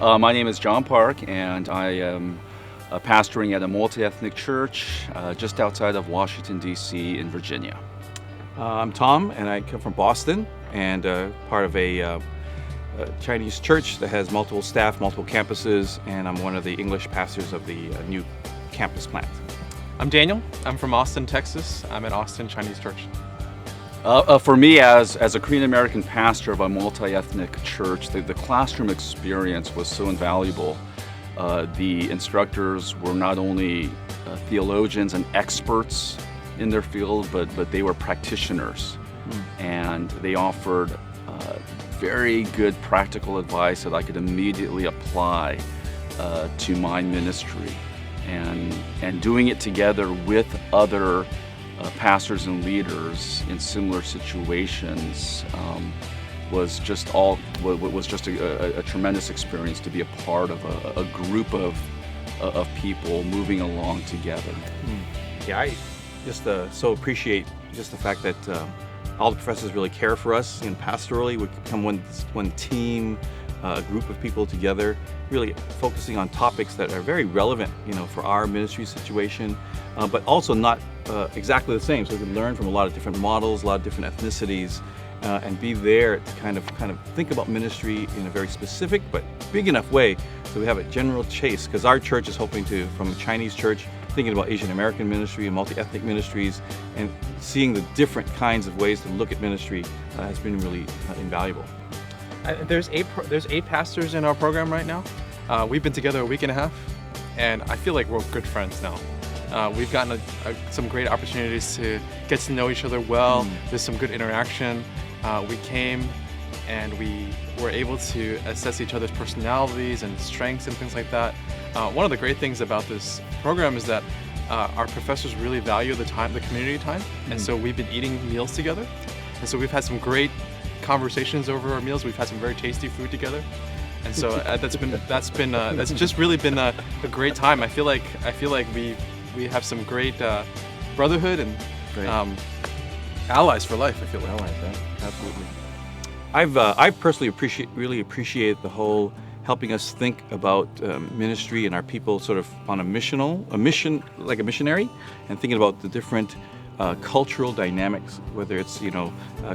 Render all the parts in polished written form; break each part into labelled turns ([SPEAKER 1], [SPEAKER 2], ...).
[SPEAKER 1] My name is John Park, and I am pastoring at a multi-ethnic church just outside of Washington, D.C. in Virginia.
[SPEAKER 2] I'm Tom, and I come from Boston, and part of a Chinese church that has multiple staff, multiple campuses, and I'm one of the English pastors of the new campus plant.
[SPEAKER 3] I'm Daniel. I'm from Austin, Texas. I'm at Austin Chinese Church.
[SPEAKER 1] For me, as a Korean American pastor of a multi-ethnic church, the classroom experience was so invaluable. The instructors were not only theologians and experts in their field, but they were practitioners, and they offered very good practical advice that I could immediately apply to my ministry, and doing it together with other pastors and leaders in similar situations was just a tremendous experience to be a part of a group of people moving along together.
[SPEAKER 2] Yeah, I just so appreciate just the fact that all the professors really care for us, and pastorally we become one team, a group of people together, really focusing on topics that are very relevant, for our ministry situation, but also not exactly the same. So we can learn from a lot of different models, a lot of different ethnicities, and be there to kind of think about ministry in a very specific but big enough way so we have a general chase, because our church is hoping to, from a Chinese church, thinking about Asian American ministry and multi-ethnic ministries, and seeing the different kinds of ways to look at ministry has been really invaluable.
[SPEAKER 3] There's eight pastors in our program right now. We've been together a week and a half, and I feel like we're good friends now. We've gotten some great opportunities to get to know each other well. There's some good interaction. We came and we were able to assess each other's personalities and strengths and things like that. One of the great things about this program is that our professors really value the community time, and so we've been eating meals together. And so we've had some great conversations over our meals. We've had some very tasty food together, and so that's just really been a great time. I feel like we have some great brotherhood and allies for life. I feel like
[SPEAKER 2] allies, right? Absolutely. I've personally really appreciate the whole helping us think about ministry and our people sort of on a mission like a missionary, and thinking about the different cultural dynamics, whether it's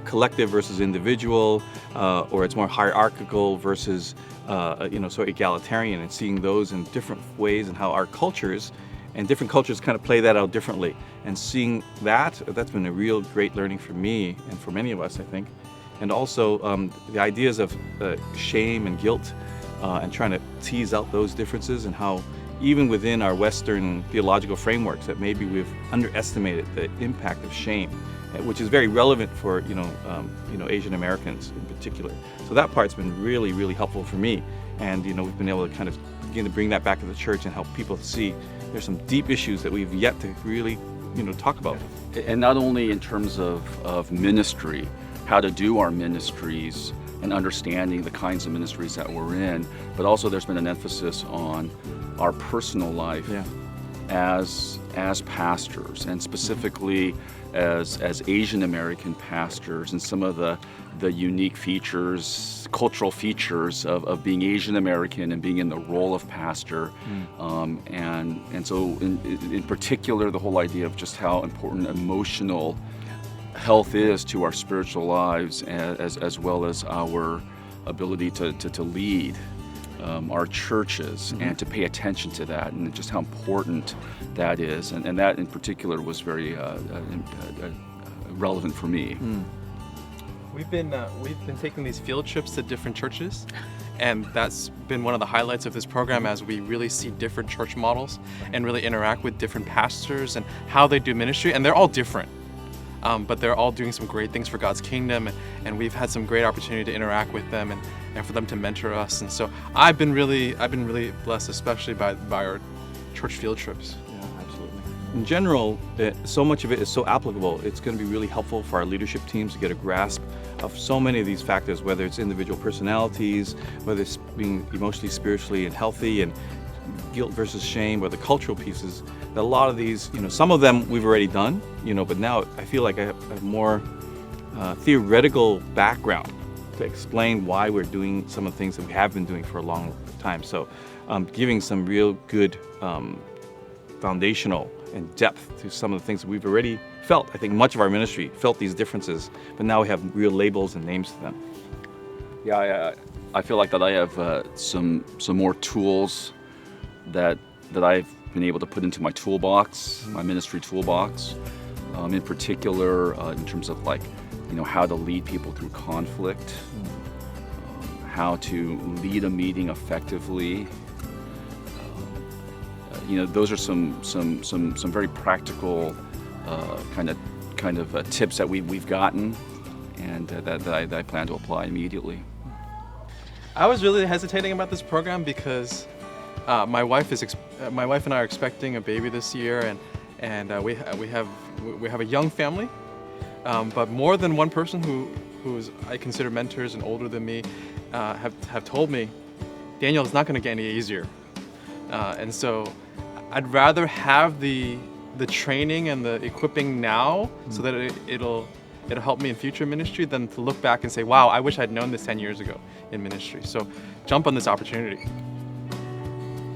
[SPEAKER 2] collective versus individual, or it's more hierarchical versus sort of egalitarian, and seeing those in different ways and how our cultures and different cultures kind of play that out differently, and seeing that's been a real great learning for me and for many of us, I think. And also the ideas of shame and guilt, and trying to tease out those differences, and how even within our Western theological frameworks that maybe we've underestimated the impact of shame, which is very relevant for Asian Americans in particular. So that part's been really, really helpful for me, and we've been able to kind of begin to bring that back to the church and help people to see there's some deep issues that we've yet to really talk about.
[SPEAKER 1] And not only in terms of ministry, how to do our ministries and understanding the kinds of ministries that we're in, but also there's been an emphasis on our personal life as pastors, and specifically as Asian American pastors, and some of the unique features, cultural features of being Asian American and being in the role of pastor, and so in particular the whole idea of just how important emotional health is to our spiritual lives, as well as our ability to lead our churches, and to pay attention to that, and just how important that is, and that in particular was very relevant for me.
[SPEAKER 3] We've been taking these field trips to different churches, and that's been one of the highlights of this program, as we really see different church models and really interact with different pastors and how they do ministry, and they're all different. But they're all doing some great things for God's kingdom, and we've had some great opportunity to interact with them and for them to mentor us. And so I've been really blessed, especially by our church field trips.
[SPEAKER 2] Yeah, absolutely. In general, so much of it is so applicable. It's going to be really helpful for our leadership teams to get a grasp of so many of these factors, whether it's individual personalities, whether it's being emotionally, spiritually, and healthy, and guilt versus shame, or the cultural pieces. That a lot of these, some of them we've already done, but now I feel like I have more theoretical background to explain why we're doing some of the things that we have been doing for a long time. So giving some real good foundational and depth to some of the things that we've already felt. I think much of our ministry felt these differences, but now we have real labels and names to them.
[SPEAKER 1] Yeah, I feel like that I have some more tools that I've been able to put into my toolbox, my ministry toolbox. In particular, in terms of like, how to lead people through conflict, how to lead a meeting effectively. Those are some very practical kind of tips that we've gotten, and that I plan to apply immediately.
[SPEAKER 3] I was really hesitating about this program because my wife and I are expecting a baby this year, and we have a young family, but more than one person who's I consider mentors and older than me have told me, Daniel, it's not going to get any easier, and so I'd rather have the training and the equipping now, so that it'll help me in future ministry, than to look back and say, wow, I wish I'd known this 10 years ago in ministry. So jump on this opportunity.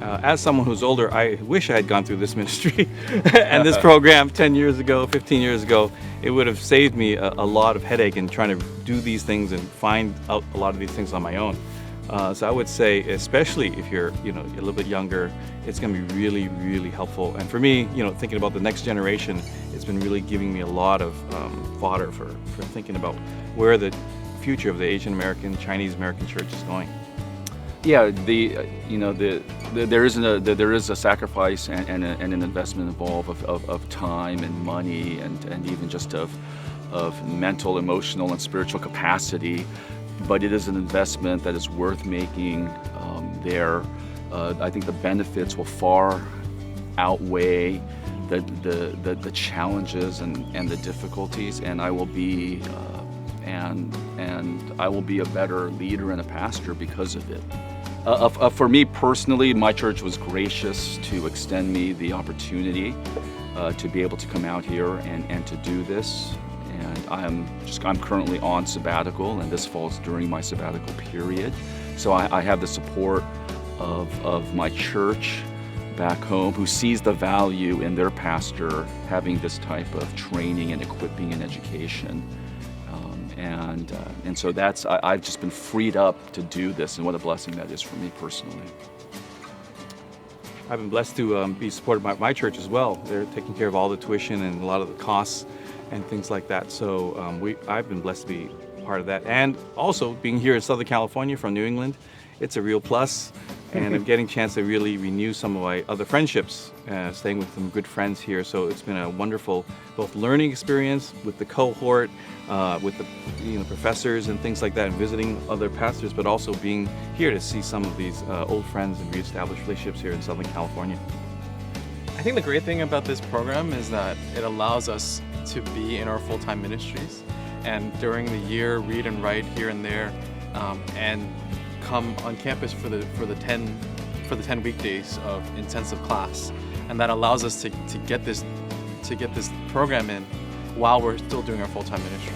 [SPEAKER 2] As someone who's older, I wish I had gone through this ministry and this program 10 years ago, 15 years ago. It would have saved me a lot of headache in trying to do these things and find out a lot of these things on my own. So I would say, especially if you're a little bit younger, it's going to be really, really helpful. And for me, thinking about the next generation, it's been really giving me a lot of fodder for thinking about where the future of the Asian American, Chinese American church is going.
[SPEAKER 1] Yeah, there is a sacrifice and an investment involved of time and money and even just of mental, emotional, and spiritual capacity. But it is an investment that is worth making. I think the benefits will far outweigh the challenges and the difficulties, and I will be I will be a better leader and a pastor because of it. For me personally, my church was gracious to extend me the opportunity to be able to come out here and to do this. And I'm currently on sabbatical, and this falls during my sabbatical period. So I have the support of my church back home, who sees the value in their pastor having this type of training and equipping and education. And so I've just been freed up to do this, and what a blessing that is for me personally.
[SPEAKER 2] I've been blessed to be supported by my church as well. They're taking care of all the tuition and a lot of the costs and things like that. So I've been blessed to be part of that. And also being here in Southern California from New England, it's a real plus. And I'm getting a chance to really renew some of my other friendships, staying with some good friends here. So it's been a wonderful both learning experience with the cohort, with the professors and things like that, and visiting other pastors, but also being here to see some of these old friends and reestablish relationships here in Southern California.
[SPEAKER 3] I think the great thing about this program is that it allows us to be in our full-time ministries, and during the year read and write here and there, and come on campus for the 10 weekdays of intensive class, and that allows us to get this program in while we're still doing our full-time ministry.